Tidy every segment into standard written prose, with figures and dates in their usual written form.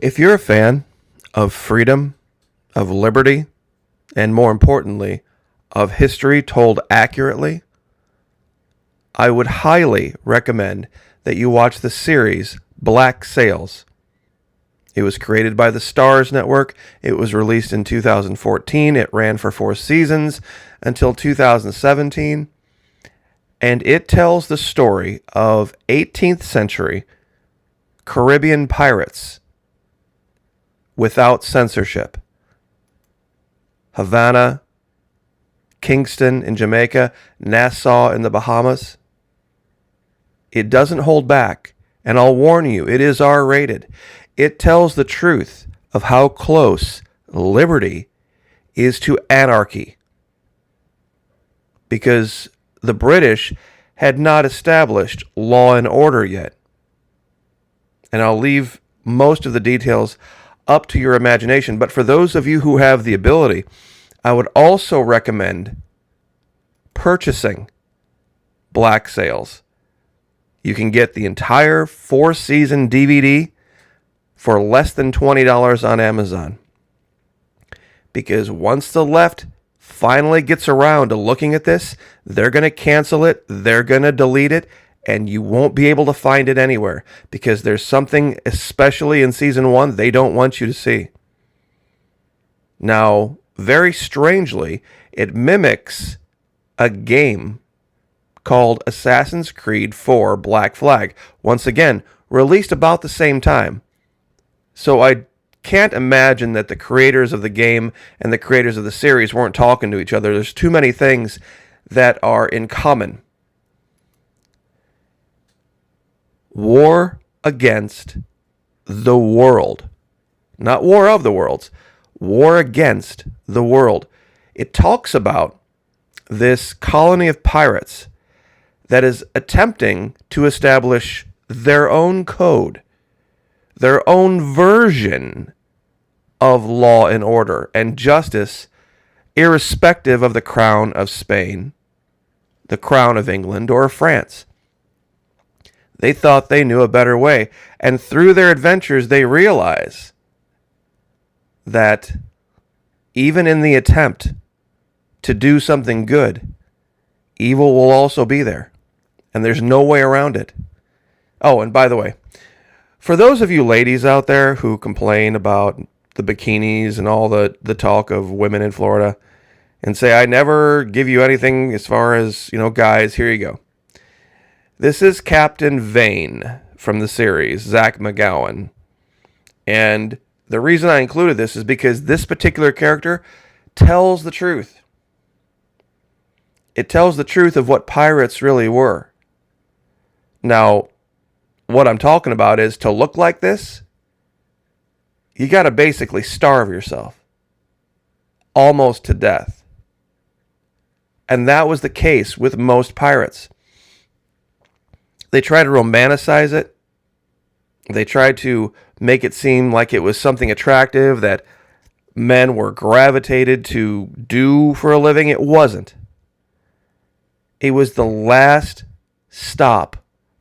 If you're a fan of freedom, of liberty, and more importantly, of history told accurately, I would highly recommend that you watch the series Black Sails. It was created by the Starz Network. It was released in 2014. It ran for 4 seasons until 2017. And it tells the story of 18th century Caribbean pirates without censorship. Havana, Kingston in Jamaica, Nassau in the Bahamas. It doesn't hold back, and I'll warn you, it is R-rated. It tells the truth of how close liberty is to anarchy. Because the British had not established law and order yet. And I'll leave most of the details up to your imagination. But for those of you who have the ability, I would also recommend purchasing Black Sails. You can get the entire 4-season DVD for less than $20 on Amazon. Because once the left finally gets around to looking at this, they're going to cancel it, they're going to delete it, and you won't be able to find it anywhere. Because there's something, especially in Season 1, they don't want you to see. Now, very strangely, it mimics a game called Assassin's Creed 4 Black Flag. Once again, released about the same time. So I can't imagine that the creators of the game and the creators of the series weren't talking to each other. There's too many things that are in common. War against the world. Not War of the Worlds. War against the world. It talks about this colony of pirates that is attempting to establish their own code, their own version of law and order and justice, irrespective of the crown of Spain, the crown of England, or France. They thought they knew a better way, and through their adventures they realize that even in the attempt to do something good, evil will also be there, and there's no way around it. Oh, and by the way, for those of you ladies out there who complain about the bikinis and all the talk of women in Florida and say, I never give you anything as far as, guys, here you go. This is Captain Vane from the series, Zach McGowan. And the reason I included this is because this particular character tells the truth. It tells the truth of what pirates really were. Now, what I'm talking about is to look like this, you got to basically starve yourself almost to death. And that was the case with most pirates. They tried to romanticize it. They tried to make it seem like it was something attractive that men were gravitated to do for a living. It wasn't. It was the last stop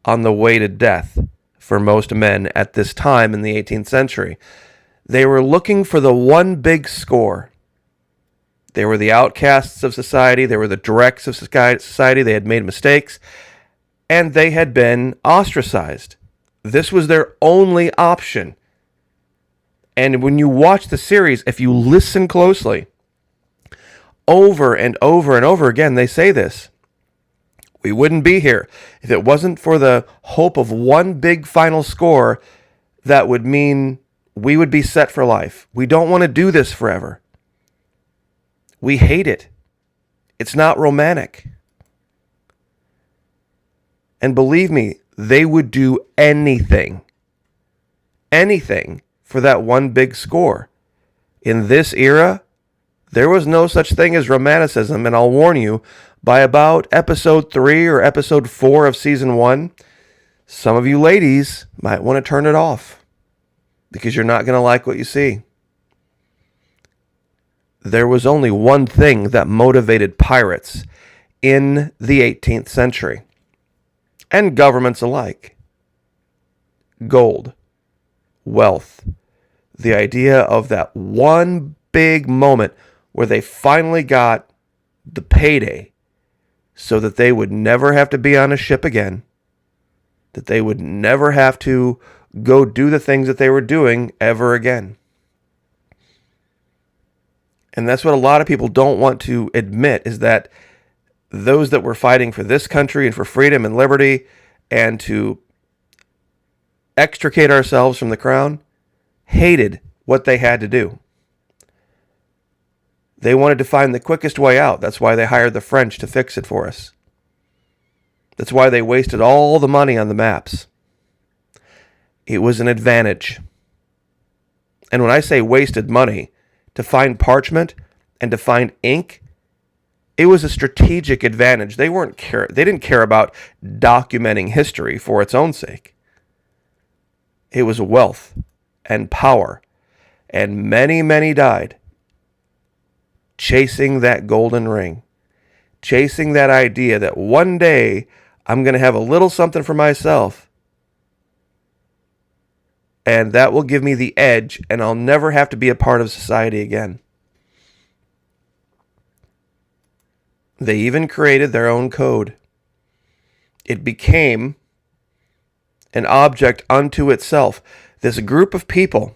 on the way to death for most men at this time in the 18th century. They were looking for the one big score. They were the outcasts of society. They were the dregs of society. They had made mistakes, and they had been ostracized. This was their only option. And when you watch the series, if you listen closely, over and over and over again, they say this. We wouldn't be here if it wasn't for the hope of one big final score that would mean we would be set for life. We don't want to do this forever. We hate it. It's not romantic. And believe me, they would do anything for that one big score. In this era, there was no such thing as romanticism, and I'll warn you, by about episode 3 or episode 4 of season 1, some of you ladies might want to turn it off because you're not going to like what you see. There was only one thing that motivated pirates in the 18th century, and governments alike. Gold, wealth, The idea of that one big moment where they finally got the payday so that they would never have to be on a ship again, that they would never have to go do the things that they were doing ever again. And that's what a lot of people don't want to admit, is that those that were fighting for this country and for freedom and liberty and to extricate ourselves from the crown hated what they had to do. They wanted to find the quickest way out. That's why they hired the French to fix it for us. That's why they wasted all the money on the maps. It was an advantage. And when I say wasted money, to find parchment and to find ink, it was a strategic advantage. They didn't care about documenting history for its own sake. It was wealth and power, and many, many died chasing that golden ring, chasing that idea that one day I'm going to have a little something for myself, and that will give me the edge, and I'll never have to be a part of society again. They even created their own code. It became an object unto itself. This group of people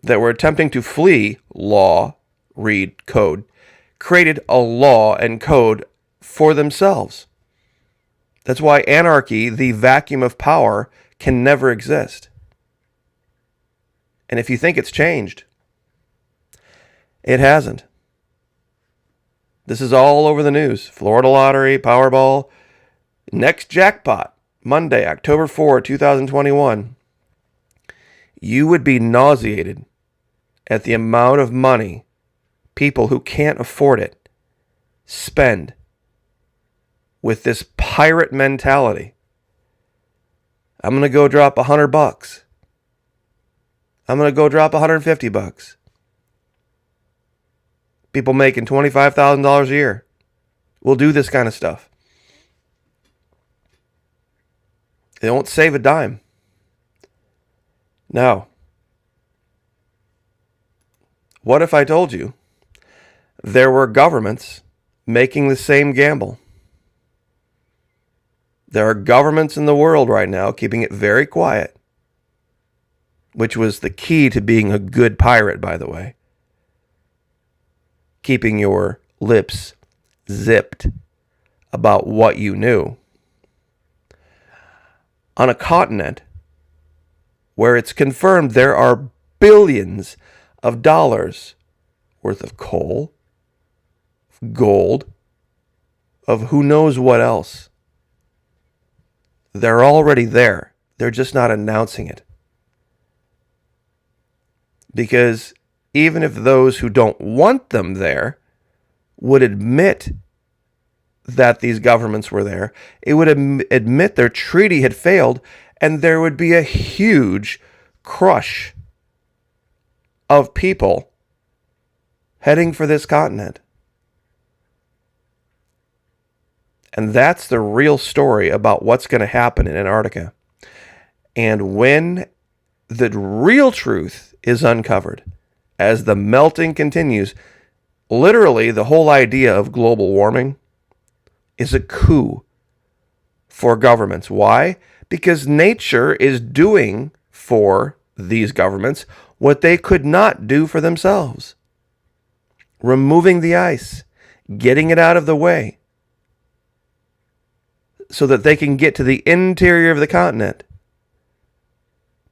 that were attempting to flee law, read code, created a law and code for themselves. That's why anarchy, the vacuum of power, can never exist. And if you think it's changed, it hasn't. This is all over the news. Florida Lottery, Powerball, next jackpot, Monday, October 4, 2021. You would be nauseated at the amount of money people who can't afford it spend with this pirate mentality. I'm going to go drop $100. I'm going to go drop $150. People making $25,000 a year will do this kind of stuff. They won't save a dime. Now, what if I told you there were governments making the same gamble? There are governments in the world right now keeping it very quiet, which was the key to being a good pirate, by the way. Keeping your lips zipped about what you knew. On a continent where it's confirmed there are billions of dollars worth of coal, gold, of who knows what else. They're already there. They're just not announcing it. Because even if those who don't want them there would admit that these governments were there, it would admit their treaty had failed, and there would be a huge crush of people heading for this continent. And that's the real story about what's going to happen in Antarctica. And when the real truth is uncovered, as the melting continues, literally the whole idea of global warming is a coup for governments. Why? Because nature is doing for these governments what they could not do for themselves. Removing the ice, getting it out of the way, so that they can get to the interior of the continent.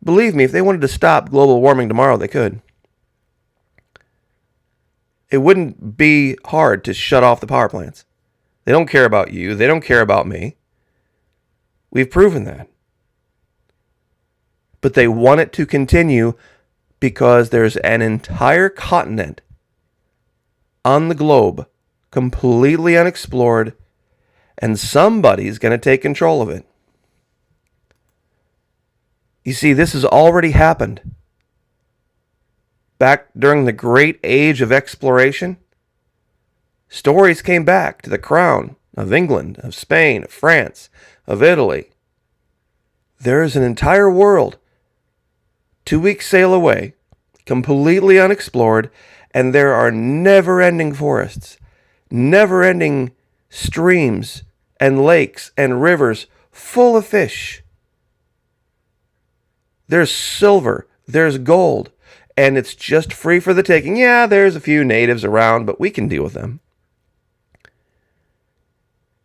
Believe me, if they wanted to stop global warming tomorrow, they could. It wouldn't be hard to shut off the power plants. They don't care about you. They don't care about me. We've proven that. But they want it to continue because there's an entire continent on the globe completely unexplored, and somebody's going to take control of it. You see, this has already happened. Back during the great age of exploration, stories came back to the crown of England, of Spain, of France, of Italy. There is an entire world 2 weeks sail away, completely unexplored, and there are never-ending forests, never-ending streams and lakes and rivers full of fish. There's silver, there's gold, and it's just free for the taking. Yeah, there's a few natives around, but we can deal with them.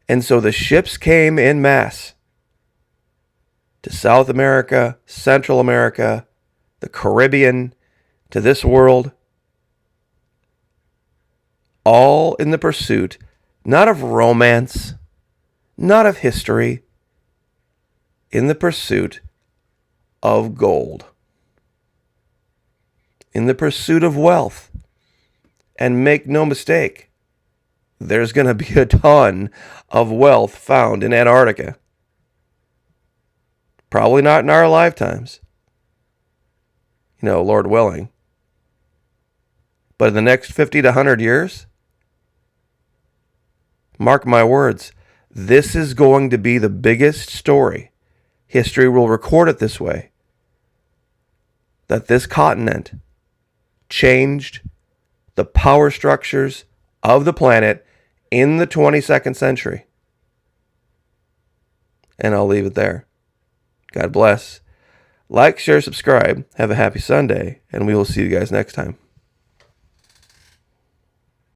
And so the ships came en masse to South America, Central America, the Caribbean, to this world, all in the pursuit, not of romance, not of history, in the pursuit of gold, in the pursuit of wealth. And make no mistake, there's going to be a ton of wealth found in Antarctica. Probably not in our lifetimes, Lord willing. But in the next 50 to 100 years, mark my words, this is going to be the biggest story. History will record it this way. That this continent changed the power structures of the planet in the 22nd century. And I'll leave it there. God bless. Like, share, subscribe. Have a happy Sunday, and we will see you guys next time.